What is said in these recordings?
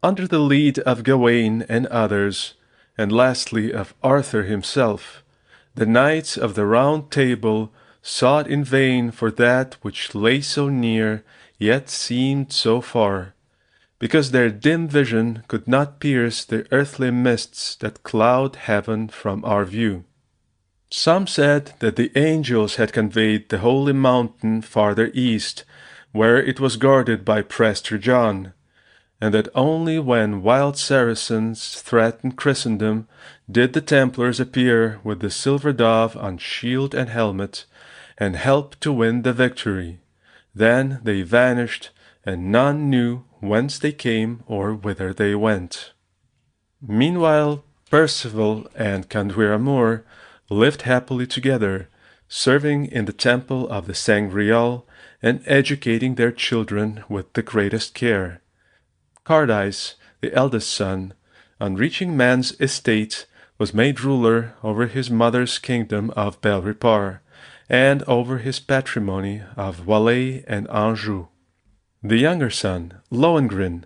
Under the lead of Gawain and others, and lastly of Arthur himself, the knights of the Round Table sought in vain for that which lay so near, yet seemed so far, because their dim vision could not pierce the earthly mists that cloud heaven from our view. Some said that the angels had conveyed the holy mountain farther east, where it was guarded by Prester John, and that only when wild Saracens threatened Christendom did the Templars appear with the silver dove on shield and helmet, and help to win the victory. Then they vanished, and none knew whence they came or whither they went. Meanwhile, Percival and Candueramur lived happily together, serving in the temple of the Sangreal and educating their children with the greatest care. Cardice, the eldest son, on reaching man's estate, was made ruler over his mother's kingdom of Belripar, and over his patrimony of Valais and Anjou. The younger son, Lohengrin,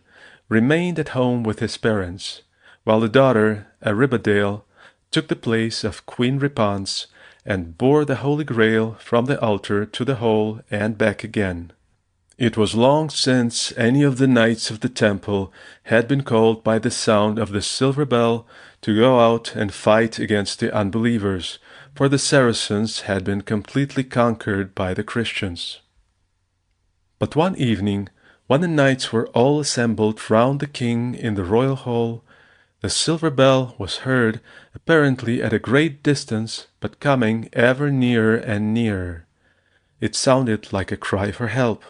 remained at home with his parents, while the daughter, Aribadale, took the place of Queen Riponce, and bore the Holy Grail from the altar to the hall and back again. It was long since any of the knights of the temple had been called by the sound of the silver bell to go out and fight against the unbelievers, for the Saracens had been completely conquered by the Christians. But one evening, when the knights were all assembled round the king in the royal hall, the silver bell was heard, apparently at a great distance, but coming ever nearer and nearer. It sounded like a cry for help.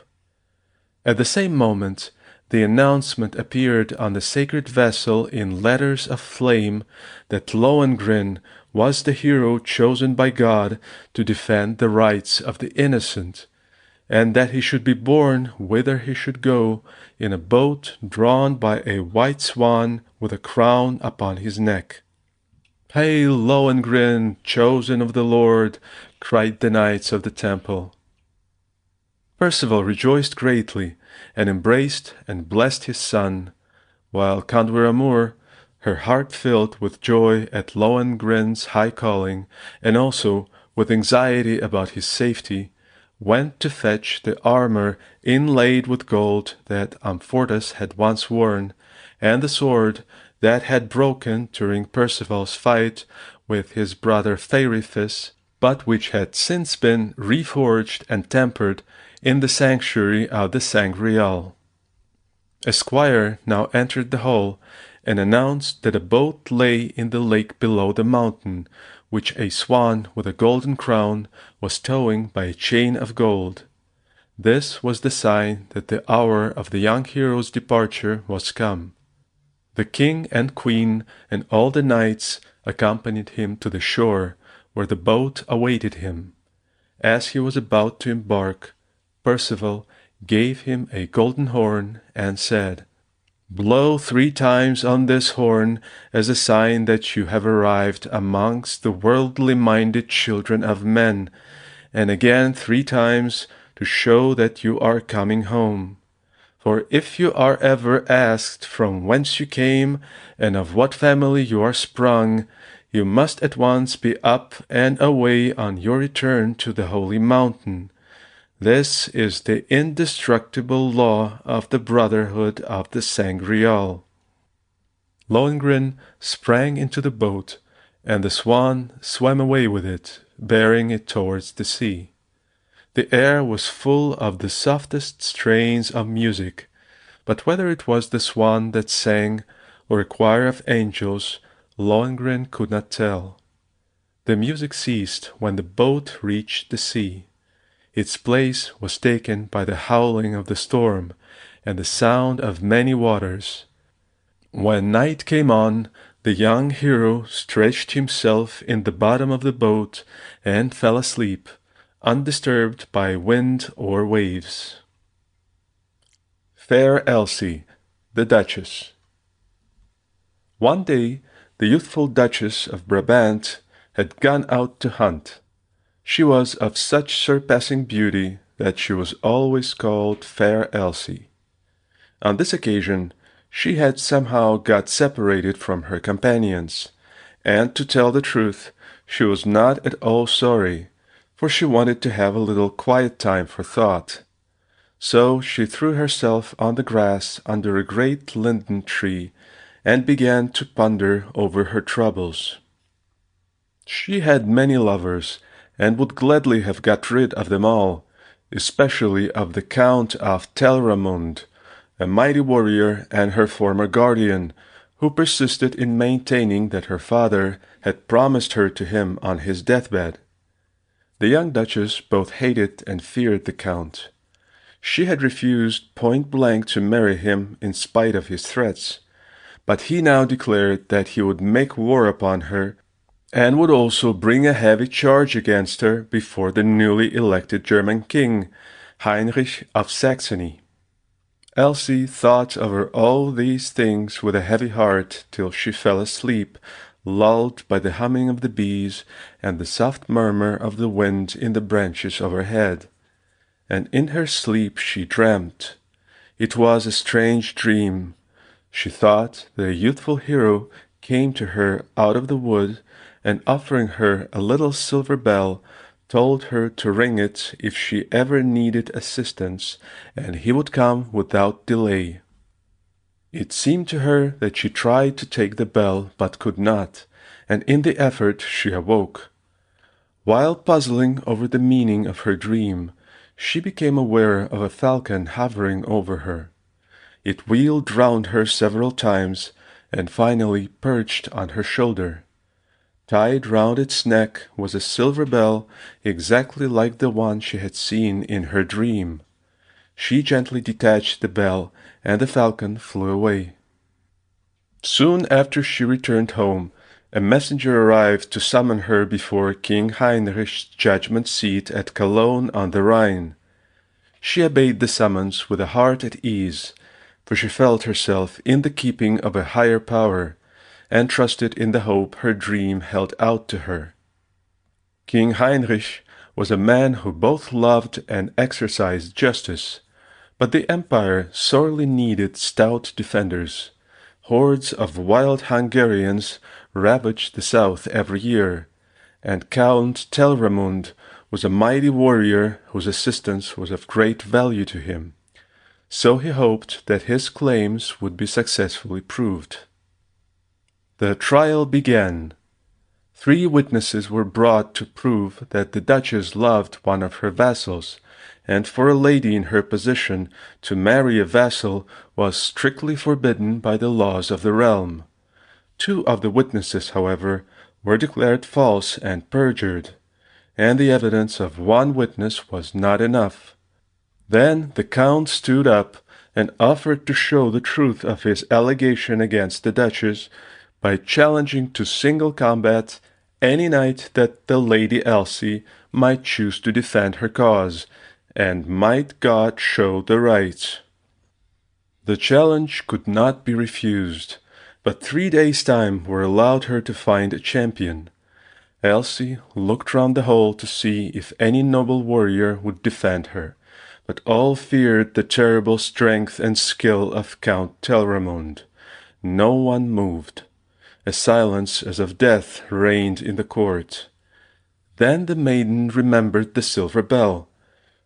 At the same moment, the announcement appeared on the sacred vessel in letters of flame that Lohengrin was the hero chosen by God to defend the rights of the innocent, and that he should be borne whither he should go in a boat drawn by a white swan with a crown upon his neck. "Hail, Lowengrin, chosen of the Lord!" cried the knights of the temple. Percival rejoiced greatly, and embraced and blessed his son, while Candueramur, her heart filled with joy at Lohengrin's high calling, and also with anxiety about his safety, went to fetch the armor inlaid with gold that Amfortas had once worn, and the sword that had broken during Percival's fight with his brother Pheirithus, but which had since been reforged and tempered in the sanctuary of the Sangreal. A squire now entered the hall, and announced that a boat lay in the lake below the mountain, which a swan with a golden crown was towing by a chain of gold. This was the sign that the hour of the young hero's departure was come. The king and queen and all the knights accompanied him to the shore, where the boat awaited him. As he was about to embark, Percival gave him a golden horn and said, "Blow 3 times on this horn as a sign that you have arrived amongst the worldly-minded children of men, and again 3 times to show that you are coming home. For if you are ever asked from whence you came and of what family you are sprung, you must at once be up and away on your return to the holy mountain. This is the indestructible law of the brotherhood of the Sangreal." Lohengrin sprang into the boat, and the swan swam away with it, bearing it towards the sea. The air was full of the softest strains of music, but whether it was the swan that sang or a choir of angels, Lohengrin could not tell. The music ceased when the boat reached the sea. Its place was taken by the howling of the storm and the sound of many waters. When night came on, the young hero stretched himself in the bottom of the boat and fell asleep, undisturbed by wind or waves. Fair Elsie, the Duchess. One day the youthful Duchess of Brabant had gone out to hunt. She was of such surpassing beauty that she was always called Fair Elsie. On this occasion She had somehow got separated from her companions, and to tell the truth, she was not at all sorry, for she wanted to have a little quiet time for thought. So she threw herself on the grass under a great linden tree and began to ponder over her troubles. She had many lovers, and would gladly have got rid of them all, especially of the Count of Telramund, a mighty warrior and her former guardian, who persisted in maintaining that her father had promised her to him on his deathbed. The young duchess both hated and feared the Count. She had refused point-blank to marry him in spite of his threats, but he now declared that he would make war upon her and would also bring a heavy charge against her before the newly elected German king, Heinrich of Saxony. Elsie thought over all these things with a heavy heart till she fell asleep, lulled by the humming of the bees and the soft murmur of the wind in the branches overhead. And in her sleep she dreamt. It was a strange dream. She thought that a youthful hero came to her out of the wood, and offering her a little silver bell, told her to ring it if she ever needed assistance, and he would come without delay. It seemed to her that she tried to take the bell, but could not, and in the effort she awoke. While puzzling over the meaning of her dream, she became aware of a falcon hovering over her. It wheeled round her several times, and finally perched on her shoulder. Tied round its neck was a silver bell exactly like the one she had seen in her dream. She gently detached the bell, and the falcon flew away. Soon after she returned home, a messenger arrived to summon her before King Heinrich's judgment seat at Cologne on the Rhine. She obeyed the summons with a heart at ease, for she felt herself in the keeping of a higher power, and trusted in the hope her dream held out to her. King Heinrich was a man who both loved and exercised justice, but the empire sorely needed stout defenders. Hordes of wild Hungarians ravaged the south every year, and Count Telramund was a mighty warrior whose assistance was of great value to him. So he hoped that his claims would be successfully proved. The trial began. 3 witnesses were brought to prove that the Duchess loved one of her vassals, and for a lady in her position to marry a vassal was strictly forbidden by the laws of the realm. 2 of the witnesses, however, were declared false and perjured, and the evidence of 1 witness was not enough. Then the Count stood up and offered to show the truth of his allegation against the Duchess by challenging to single combat any knight that the Lady Elsie might choose to defend her cause, and might God show the right. The challenge could not be refused, but 3 days' time were allowed her to find a champion. Elsie looked round the hall to see if any noble warrior would defend her, but all feared the terrible strength and skill of Count Telramund. No one moved. A silence as of death reigned in the court. Then the maiden remembered the silver bell.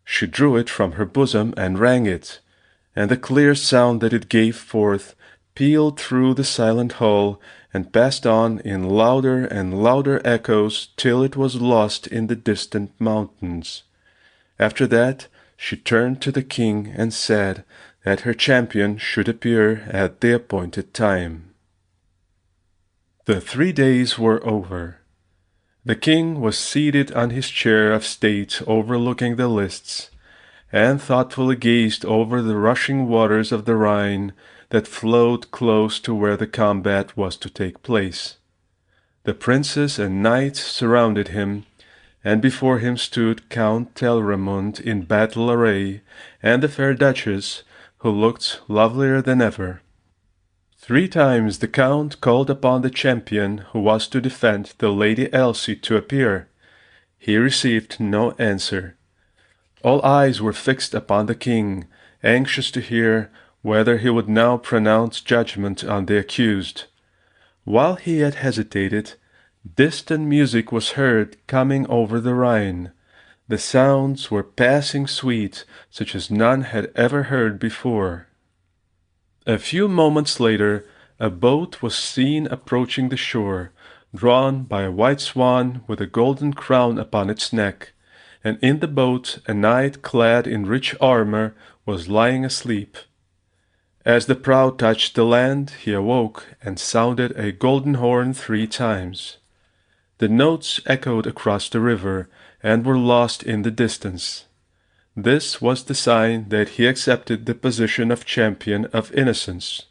She drew it from her bosom and rang it, and the clear sound that it gave forth pealed through the silent hall and passed on in louder and louder echoes till it was lost in the distant mountains. After that she turned to the king and said that her champion should appear at the appointed time. The 3 days were over. The king was seated on his chair of state overlooking the lists, and thoughtfully gazed over the rushing waters of the Rhine that flowed close to where the combat was to take place. The princes and knights surrounded him, and before him stood Count Telramund in battle array, and the fair Duchess, who looked lovelier than ever. 3 times the Count called upon the champion who was to defend the Lady Elsie to appear. He received no answer. All eyes were fixed upon the king, anxious to hear whether he would now pronounce judgment on the accused. While he yet hesitated, distant music was heard coming over the Rhine. The sounds were passing sweet, such as none had ever heard before. A few moments later, a boat was seen approaching the shore, drawn by a white swan with a golden crown upon its neck, and in the boat a knight clad in rich armor was lying asleep. As the prow touched the land, he awoke and sounded a golden horn 3 times. The notes echoed across the river and were lost in the distance. This was the sign that he accepted the position of champion of innocence.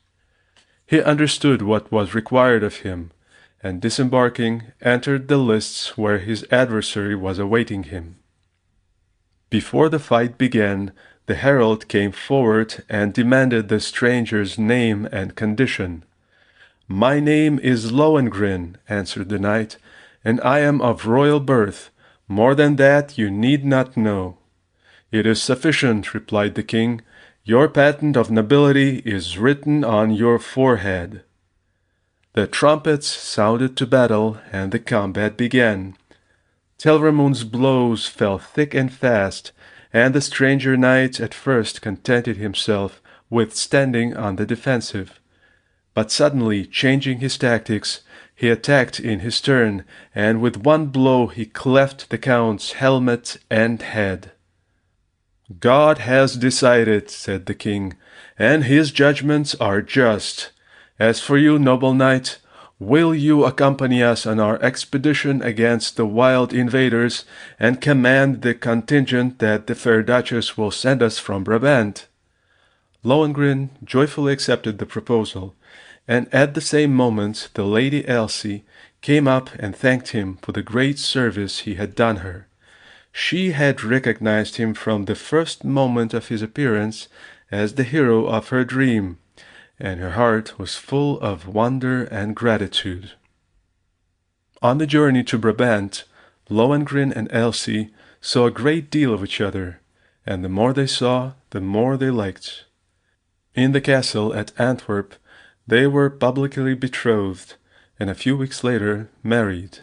He understood what was required of him, and disembarking, entered the lists where his adversary was awaiting him. Before the fight began, the herald came forward and demanded the stranger's name and condition. "My name is Lohengrin," answered the knight, "and I am of royal birth. More than that you need not know." "It is sufficient," replied the king. "Your patent of nobility is written on your forehead." The trumpets sounded to battle, and the combat began. Telramund's blows fell thick and fast, and the stranger knight at first contented himself with standing on the defensive. But suddenly changing his tactics, he attacked in his turn, and with one blow he cleft the count's helmet and head. "God has decided," said the king, "and his judgments are just. As for you, noble knight, will you accompany us on our expedition against the wild invaders, and command the contingent that the fair duchess will send us from Brabant?" Lohengrin joyfully accepted the proposal, and at the same moment the lady Elsie came up and thanked him for the great service he had done her. She had recognized him from the first moment of his appearance as the hero of her dream, and her heart was full of wonder and gratitude. On the journey to Brabant, Lohengrin and Elsie saw a great deal of each other, and the more they saw, the more they liked. In the castle at Antwerp, they were publicly betrothed, and a few weeks later married.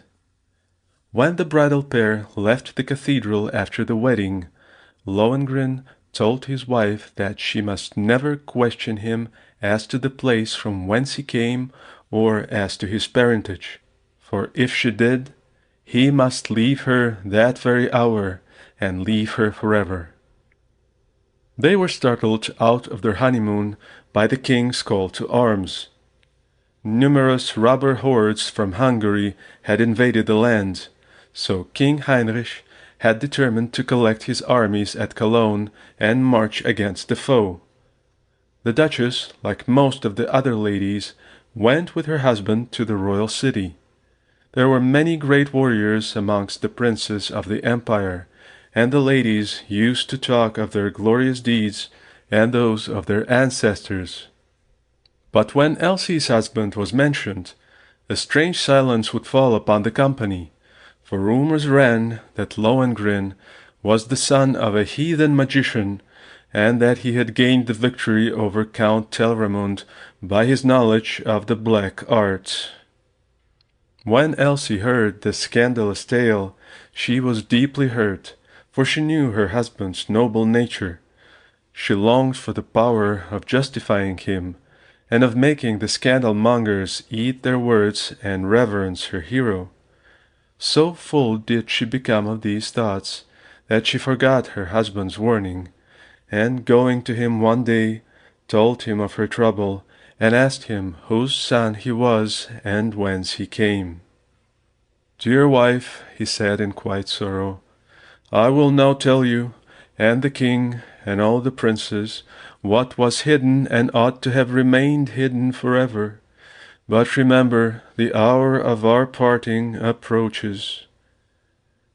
When the bridal pair left the cathedral after the wedding, Lohengrin told his wife that she must never question him as to the place from whence he came or as to his parentage, for if she did, he must leave her that very hour and leave her forever. They were startled out of their honeymoon by the king's call to arms. Numerous robber hordes from Hungary had invaded the land, so King Heinrich had determined to collect his armies at Cologne and march against the foe. The duchess, like most of the other ladies, went with her husband to the royal city. There were many great warriors amongst the princes of the empire, and the ladies used to talk of their glorious deeds and those of their ancestors. But when Elsie's husband was mentioned, a strange silence would fall upon the company, for rumors ran that Lohengrin was the son of a heathen magician, and that he had gained the victory over Count Telramund by his knowledge of the black art. When Elsie heard this scandalous tale, she was deeply hurt, for she knew her husband's noble nature. She longed for the power of justifying him, and of making the scandal-mongers eat their words and reverence her hero. So full did she become of these thoughts, that she forgot her husband's warning, and going to him one day, told him of her trouble, and asked him whose son he was and whence he came. "Dear wife," he said in quiet sorrow, "I will now tell you, and the king, and all the princes, what was hidden and ought to have remained hidden forever. But remember, the hour of our parting approaches."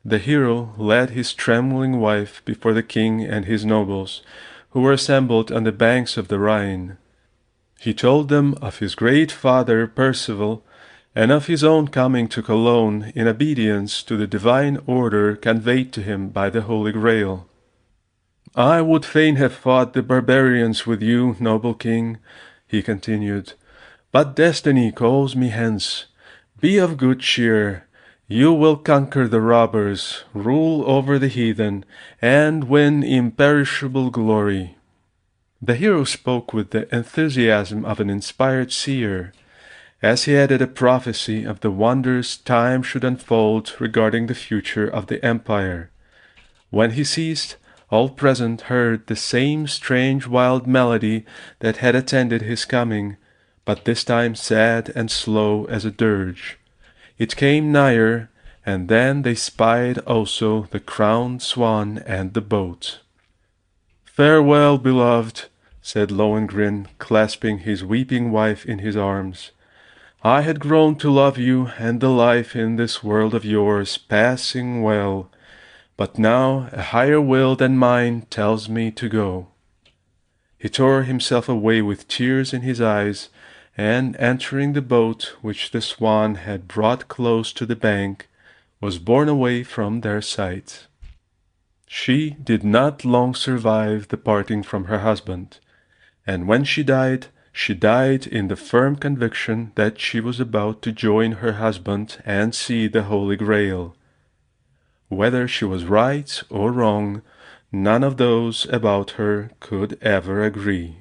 The hero led his trembling wife before the king and his nobles, who were assembled on the banks of the Rhine. He told them of his great father Percival, and of his own coming to Cologne in obedience to the divine order conveyed to him by the Holy Grail. I would fain have fought the barbarians with you, noble king, he continued, but destiny calls me hence. Be of good cheer. You will conquer the robbers, rule over the heathen, and win imperishable glory. The hero spoke with the enthusiasm of an inspired seer, as he added a prophecy of the wonders time should unfold regarding the future of the empire. When he ceased, all present heard the same strange wild melody that had attended his coming, but this time sad and slow as a dirge. It came nigher, and then they spied also the crowned swan and the boat. "Farewell, beloved," said Lohengrin, clasping his weeping wife in his arms. "I had grown to love you and the life in this world of yours passing well, but now a higher will than mine tells me to go." He tore himself away with tears in his eyes, and entering the boat which the swan had brought close to the bank, was borne away from their sight. She did not long survive the parting from her husband, and when she died in the firm conviction that she was about to join her husband and see the Holy Grail. Whether she was right or wrong, none of those about her could ever agree.